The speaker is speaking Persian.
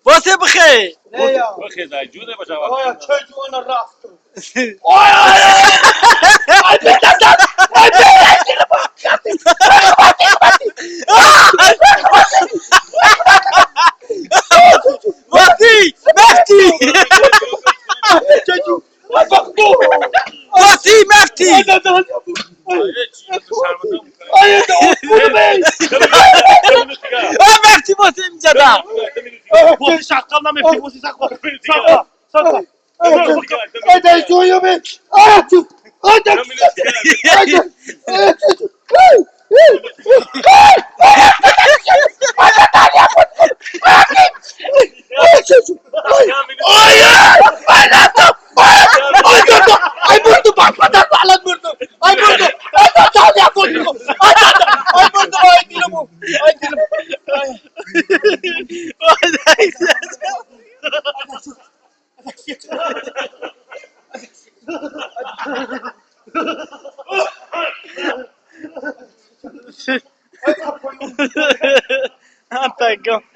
واسه بخیر بخیر در جونه باشه آیا چه جوان رفت واسی مفتی واسی مفتی مفتی واسه میزدم بوسی شقل نمیفتی بوسی شقل I'm back.